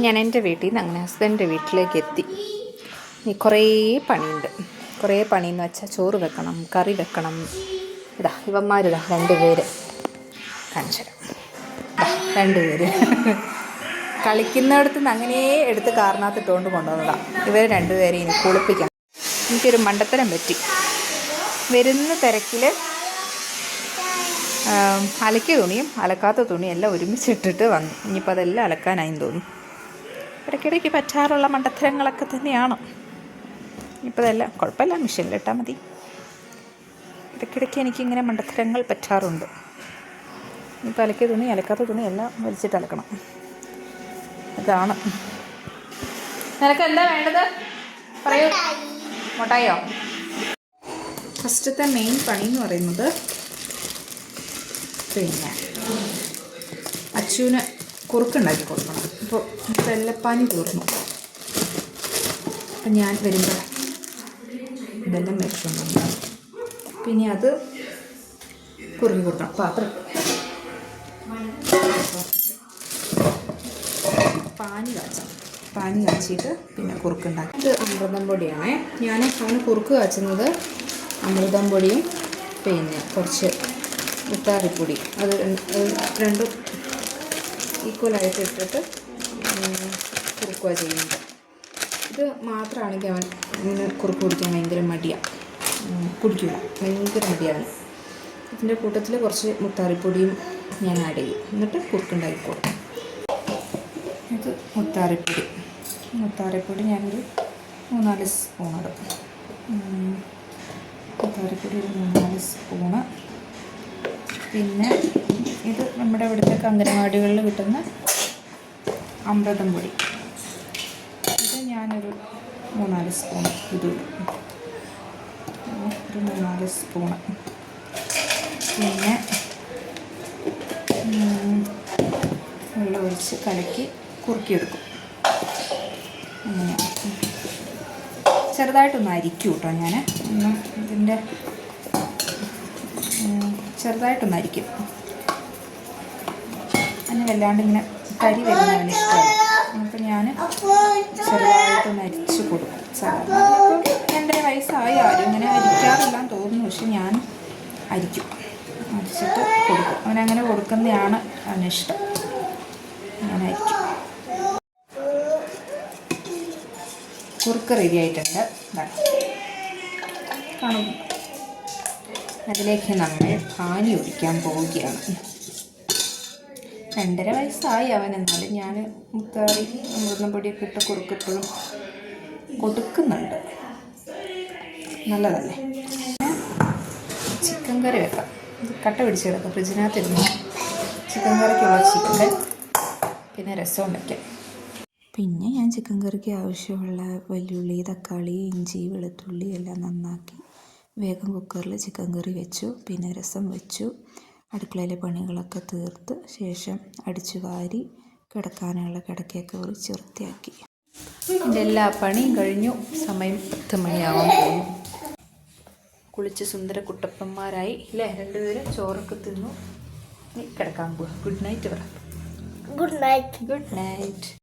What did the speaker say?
ഞാൻ എൻ്റെ വീട്ടിൽ നിന്ന് അങ്ങനെ ഹസ്ബൻഡിൻ്റെ വീട്ടിലേക്ക് എത്തി. ഇനി കുറേ പണിയുണ്ട്. കുറേ പണിയെന്ന് വെച്ചാൽ ചോറ് വെക്കണം, കറി വെക്കണം. ഇവന്മാരിതാ 2 പേര് കാണിച്ചു തരാം. 2 പേര് കളിക്കുന്നിടത്ത് നിന്ന് അങ്ങനെ എടുത്ത് കാറിനകത്തിട്ടുകൊണ്ട് കൊണ്ടുവന്നതാണ്. ഇവർ 2 പേരെ ഇനി കുളിപ്പിക്കണം. എനിക്കൊരു മണ്ടത്തരം പറ്റി. വരുന്ന തിരക്കിൽ അലക്കിയ തുണിയും അലക്കാത്ത തുണിയും എല്ലാം ഒരുമിച്ചിട്ടിട്ട് വന്നു. ഇനിയിപ്പോൾ അതെല്ലാം അലക്കാനായി തോന്നും. ഇടയ്ക്കിടയ്ക്ക് പറ്റാറുള്ള മണ്ടത്തരങ്ങളൊക്കെ തന്നെയാണ്. ഇപ്പോൾ ഇതെല്ലാം കുഴപ്പമില്ല, മെഷീനിലിട്ടാൽ മതി. ഇടയ്ക്കിടയ്ക്ക് എനിക്കിങ്ങനെ മണ്ടത്തരങ്ങൾ പറ്റാറുണ്ട്. ഇപ്പോൾ അലക്കിയ തുണി അലക്കാത്ത തുണി എല്ലാം വലിച്ചിട്ട് അലക്കണം. ഇതാണ്. നിനക്ക് എന്താ വേണ്ടത് പറയൂ. മുട്ടായോ? ഫസ്റ്റത്തെ മെയിൻ പണി എന്ന് പറയുന്നത് പിന്നെ അച്ചുവിന് കുറുക്കുണ്ടാക്കി കൊടുക്കണം. ഇപ്പോൾ വെള്ളപ്പാനി തീർന്നു. അപ്പം ഞാൻ വരുമ്പോൾ ഇതെല്ലാം മേടിച്ചുകൊണ്ടു. പിന്നെ അത് കുറുക്കി കൊടുക്കണം. പാത്രം പാനി കാച്ചിട്ട് പിന്നെ കുറുക്കുണ്ടാക്കി. ഇത് അമൃതം പൊടിയാണേ. ഞാൻ അവന് കുറുക്ക് കാച്ചുന്നത് അമൃതം പൊടിയും പിന്നെ കുറച്ച് മുത്താറിപ്പൊടി, അത് രണ്ടും ഈക്വലായിട്ട് ഇട്ടിട്ട് കുറുക്കുക ചെയ്യുന്നത്. ഇത് മാത്രമാണെങ്കിൽ അവൻ ഇങ്ങനെ കുറുക്ക് കുടിക്കാൻ ഭയങ്കര മടിയാണ്, കുടിക്കില്ല, ഭയങ്കര മടിയാണ്. ഇതിൻ്റെ കൂട്ടത്തിൽ കുറച്ച് മുത്താറിപ്പൊടിയും ഞാൻ ആഡ് ചെയ്യും. എന്നിട്ട് കുറുക്കുണ്ടാക്കി കൊടുക്കും. ഇത് മുത്താറിപ്പൊടി ഞാനൊരു 3-4 സ്പൂൺ ഇടും. മുത്താറിപ്പൊടി ഒരു 3-4 സ്പൂണ്. പിന്നെ ഇത് നമ്മുടെ ഇവിടുത്തെ അംഗനവാടികളിൽ കിട്ടുന്ന അമൃതം പൊടി, ഇത് ഞാനൊരു 3-4 സ്പൂൺ ഇതിടും. ഒരു 3-4 സ്പൂണ്. പിന്നെ വെള്ളം ഒഴിച്ച് കലക്കി കുറുക്കിയെടുക്കും. അങ്ങനെയാണ്. ചെറുതായിട്ടൊന്ന് അരിക്കും കേട്ടോ. ഞാൻ ഒന്ന് ഇതിൻ്റെ ചെറുതായിട്ടൊന്ന് അരിക്കും. അതിന് വല്ലാണ്ട് ഇങ്ങനെ കരി വരുന്നതിന് ഇഷ്ടമല്ല. അപ്പം ഞാൻ ചെറുതായിട്ടൊന്ന് അരിച്ച് കൊടുക്കും. സാധാരണ ഇപ്പം 2 വയസ്സായി ആരും ഇങ്ങനെ അരിക്കാറില്ലാന്ന് തോന്നുന്നു. പക്ഷെ ഞാൻ അരിക്കും, അരിച്ചിട്ട് കൊടുക്കും. അവനങ്ങനെ കൊടുക്കുന്നതാണ് അവനിഷ്ടം. അങ്ങനെ അരിക്കും. കുറുക്ക് റെഡി ആയിട്ടുണ്ട്. കാണും. അതിലേക്ക് നമ്മൾ പാനി ഒഴിക്കാൻ പോവുകയാണ്. 2.5 വയസ്സായി അവൻ. എന്നാലും ഞാൻ മുത്താറി അമൃതം പൊടിയൊക്കെ ഇട്ട് കുറുക്കിപ്പോഴും കൊടുക്കുന്നുണ്ട്. നല്ലതല്ലേ. ചിക്കൻ കറി വെക്കാം. ഇത് കട്ട പിടിച്ചെടുക്കാം. ഫ്രിഡ്ജിനകത്തിരുന്നു ചിക്കൻ കറിക്കുള്ള ചിക്കൻ, പിന്നെ രസം വയ്ക്കാം. പിന്നെ ഞാൻ ചിക്കൻ കറിക്ക് ആവശ്യമുള്ള വലിയുള്ളി, തക്കാളി, ഇഞ്ചി, വെളുത്തുള്ളി എല്ലാം നന്നാക്കി വേഗം കുക്കറിൽ ചിക്കൻ കറി വെച്ചു. പിന്നെ രസം വെച്ചു. അടുക്കളയിലെ പണികളൊക്കെ തീർത്ത് ശേഷം അടിച്ചു വാരി കിടക്കാനുള്ള കിടക്കയൊക്കെ ഉറിച്ച് വൃത്തിയാക്കി. എൻ്റെ എല്ലാ പണിയും കഴിഞ്ഞു. സമയം 10 മണിയാവാൻ പോകുന്നു. കുളിച്ച് സുന്ദര കുട്ടപ്പന്മാരായി ഇല്ലേ 2 പേര്. ചോറൊക്കെ തിന്നു. കിടക്കാൻ പോവാ. ഗുഡ് നൈറ്റ് പറ. Good night.